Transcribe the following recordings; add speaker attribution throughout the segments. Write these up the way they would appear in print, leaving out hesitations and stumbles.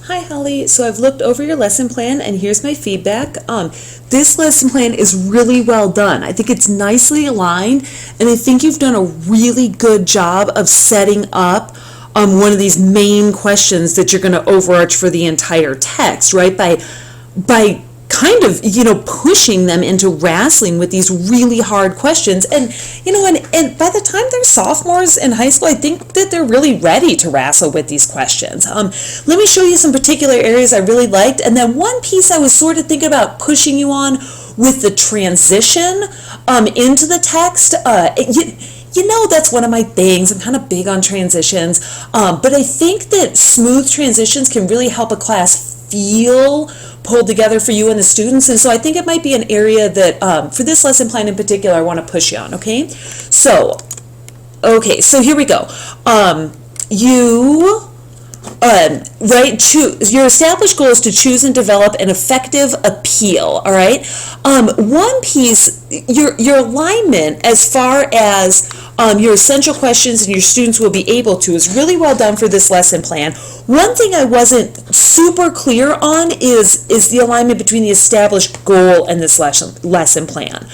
Speaker 1: Hi Holly, so I've looked over your lesson plan and here's my feedback. This lesson plan is really well done. I think it's nicely aligned and I think you've done a really good job of setting up one of these main questions that you're going to overarch for the entire text, right? By kind of, pushing them into wrestling with these really hard questions. And, and by the time they're sophomores in high school, I think that they're really ready to wrestle with these questions. Let me show you some particular areas I really liked. And then one piece I was sort of thinking about pushing you on with the transition into the text. That's one of my things. I'm kind of big on transitions. But I think that smooth transitions can really help a class feel pulled together for you and the students. And so I think it might be an area that for this lesson plan in particular, I want to push you on. Okay. So here we go. Your established goal is to choose and develop an effective appeal. All right. One piece, your alignment as far as your essential questions and your students will be able to is really well done for this lesson plan. One thing I wasn't super clear on is the alignment between the established goal and this lesson plan.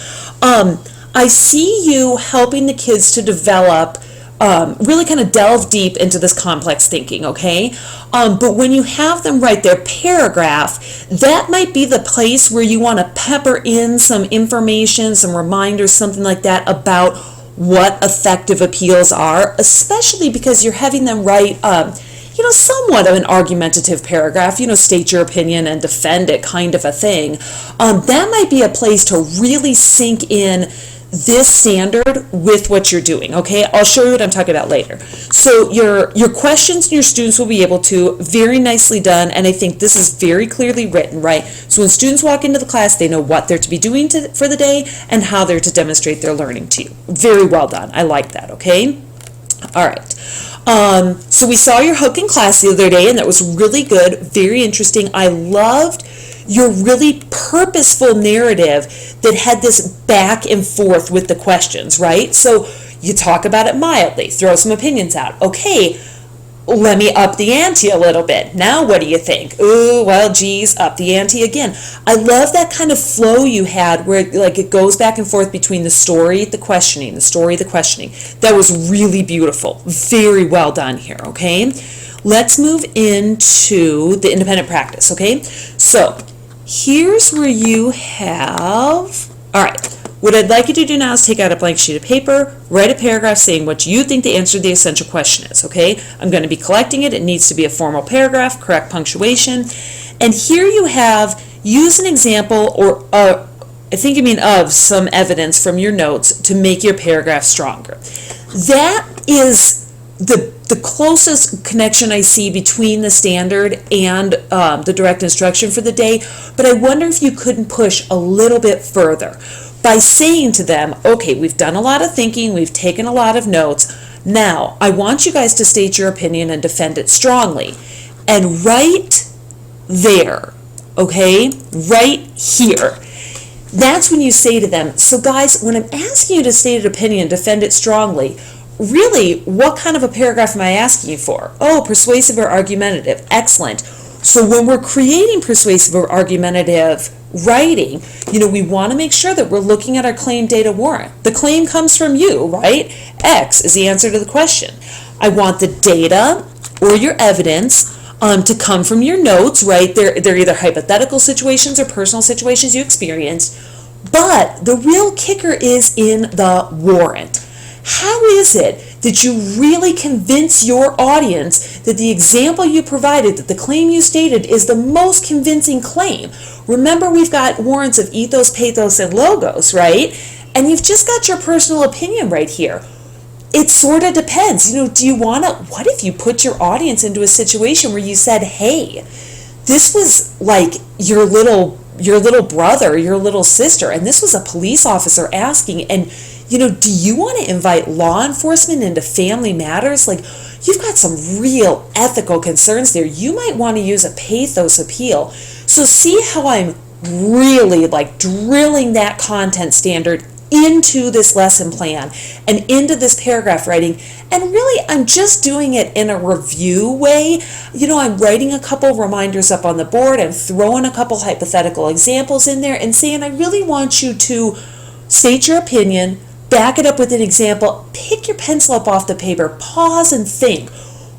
Speaker 1: I see you helping the kids to develop really kind of delve deep into this complex thinking, okay? But when you have them write their paragraph, that might be the place where you want to pepper in some information, some reminders, something like that about what effective appeals are, especially because you're having them write, somewhat of an argumentative paragraph, state your opinion and defend it kind of a thing. That might be a place to really sink in this standard with what you're doing, okay? I'll show you what I'm talking about later. So your questions and your students will be able to, very nicely done, and I think this is very clearly written, right? So when students walk into the class, they know what they're to be doing for the day and how they're to demonstrate their learning to you. Very well done. I like that, okay? All right. So we saw your hook in class the other day, and that was really good, very interesting. I loved your really purposeful narrative that had this back and forth with the questions, right? So you talk about it mildly, throw some opinions out. Okay, let me up the ante a little bit. Now what do you think? Ooh, well, geez, up the ante again. I love that kind of flow you had where it goes back and forth between the story, the questioning, the story, the questioning. That was really beautiful. Very well done here, okay? Let's move into the independent practice, okay? So here's where you have, all right, what I'd like you to do now is take out a blank sheet of paper, write a paragraph saying what you think the answer to the essential question is, okay? I'm going to be collecting it. It needs to be a formal paragraph, correct punctuation. And here you have, use an example or of some evidence from your notes to make your paragraph stronger. That is the closest connection I see between the standard and the direct instruction for the day, but I wonder if you couldn't push a little bit further by saying to them, okay, we've done a lot of thinking, we've taken a lot of notes, now I want you guys to state your opinion and defend it strongly. And right there, okay, right here, that's when you say to them, so guys, when I'm asking you to state an opinion, defend it strongly, really, what kind of a paragraph am I asking you for? Oh, persuasive or argumentative. Excellent. So when we're creating persuasive or argumentative writing, we want to make sure that we're looking at our claim data warrant. The claim comes from you, right? X is the answer to the question. I want the data or your evidence to come from your notes, right? They're either hypothetical situations or personal situations you experienced. But the real kicker is in the warrant. How is it that you really convince your audience that the example you provided, that the claim you stated is the most convincing claim? Remember, we've got warrants of ethos, pathos, and logos, right? And you've just got your personal opinion right here. It sort of depends. Do you want to, what if you put your audience into a situation where you said, hey, this was like your little brother, your little sister, and this was a police officer asking, and do you want to invite law enforcement into family matters? You've got some real ethical concerns there. You might want to use a pathos appeal. So see how I'm really drilling that content standard into this lesson plan and into this paragraph writing. And really, I'm just doing it in a review way. I'm writing a couple reminders up on the board and throwing a couple hypothetical examples in there and saying, I really want you to state your opinion, back it up with an example, pick your pencil up off the paper, pause and think.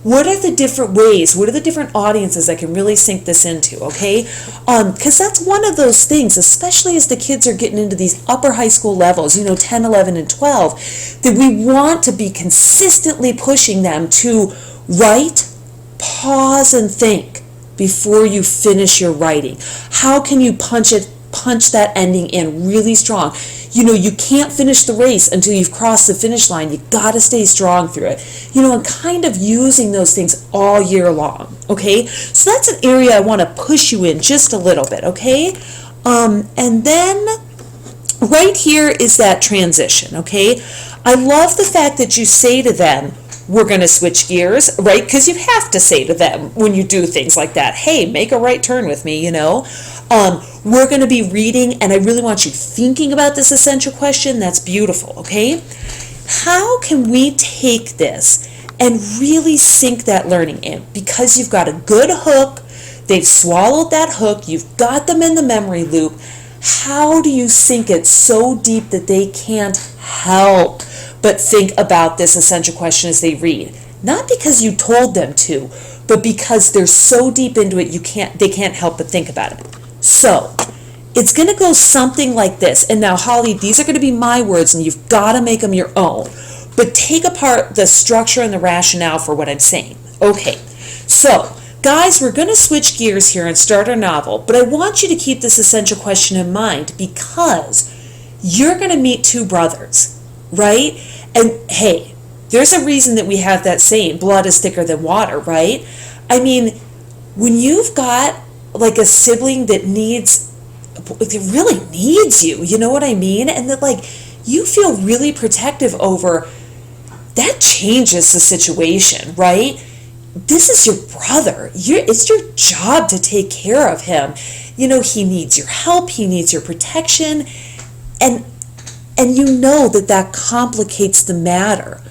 Speaker 1: What are the different ways? What are the different audiences I can really sink this into, okay? Because that's one of those things, especially as the kids are getting into these upper high school levels, 10, 11, and 12, that we want to be consistently pushing them to write, pause, and think before you finish your writing. How can you punch that ending in really strong? You can't finish the race until you've crossed the finish line. You got to stay strong through it. And kind of using those things all year long, okay? So that's an area I want to push you in just a little bit, okay? And then right here is that transition, okay? I love the fact that you say to them, we're going to switch gears, right? Because you have to say to them when you do things like that, hey, make a right turn with me, We're going to be reading, and I really want you thinking about this essential question. That's beautiful, okay? How can we take this and really sink that learning in? Because you've got a good hook, they've swallowed that hook, you've got them in the memory loop. How do you sink it so deep that they can't help but think about this essential question as they read? Not because you told them to, but because they're so deep into it they can't help but think about it. So, it's going to go something like this. And now, Holly, these are going to be my words, and you've got to make them your own. But take apart the structure and the rationale for what I'm saying. Okay, so, guys, we're going to switch gears here and start our novel. But I want you to keep this essential question in mind because you're going to meet two brothers, right? And, hey, there's a reason that we have that saying, blood is thicker than water, right? I mean, when you've got like a sibling that really needs you, you know what I mean? And that you feel really protective over, that changes the situation, right? This is your brother. It's your job to take care of him. He needs your help, he needs your protection, and that complicates the matter.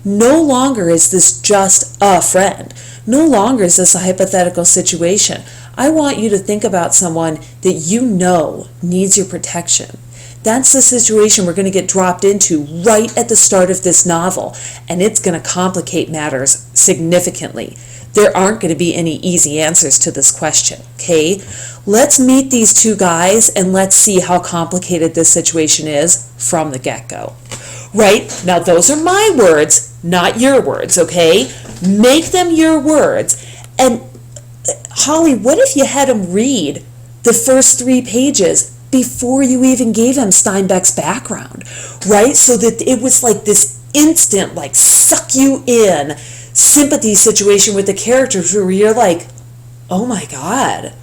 Speaker 1: No longer is this just a friend. No longer is this a hypothetical situation. I want you to think about someone that needs your protection. That's the situation we're going to get dropped into right at the start of this novel, and it's going to complicate matters significantly. There aren't going to be any easy answers to this question, okay? Let's meet these two guys and let's see how complicated this situation is from the get-go. Right? Now, those are my words, not your words, okay? Make them your words. And Holly, what if you had him read the first 3 pages before you even gave him Steinbeck's background, right? So that it was like this instant, suck you in sympathy situation with the characters where you're like, oh my God,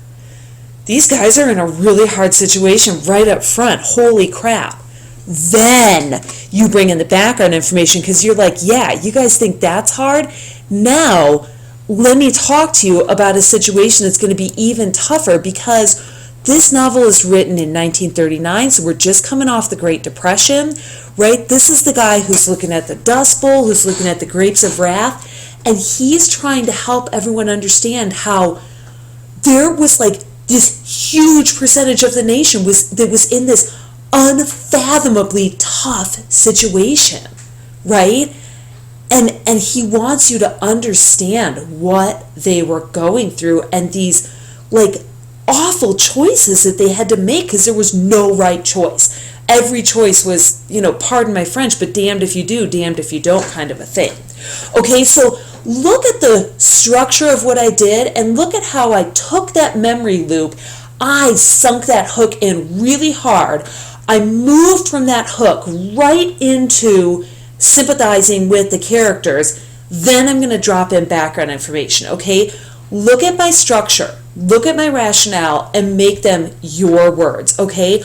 Speaker 1: these guys are in a really hard situation right up front. Holy crap. Then you bring in the background information because you're like, yeah, you guys think that's hard? Now, let me talk to you about a situation that's going to be even tougher because this novel is written in 1939, so we're just coming off the Great Depression, right? This is the guy who's looking at the Dust Bowl, who's looking at the Grapes of Wrath, and he's trying to help everyone understand how there was this huge percentage of the nation that was in this unfathomably tough situation, right? And he wants you to understand what they were going through and these awful choices that they had to make because there was no right choice. Every choice was, pardon my French, but damned if you do, damned if you don't kind of a thing. Okay, so look at the structure of what I did and look at how I took that memory loop. I sunk that hook in really hard. I moved from that hook right into sympathizing with the characters. Then I'm going to drop in background information, okay? Look at my structure, look at my rationale, and make them your words, okay?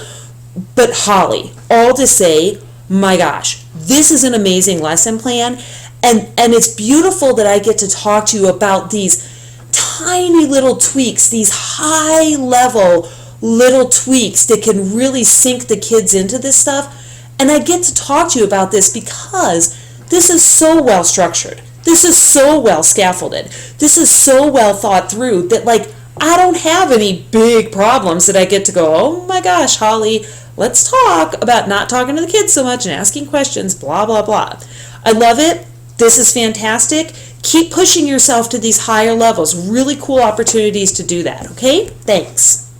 Speaker 1: But Holly, all to say, my gosh, this is an amazing lesson plan, and it's beautiful that I get to talk to you about these tiny little tweaks, these high-level little tweaks that can really sink the kids into this stuff. And I get to talk to you about this because this is so well structured. This is so well scaffolded. This is so well thought through that, like, I don't have any big problems that I get to go, oh my gosh, Holly, let's talk about not talking to the kids so much and asking questions, blah, blah, blah. I love it. This is fantastic. Keep pushing yourself to these higher levels. Really cool opportunities to do that, okay? Thanks.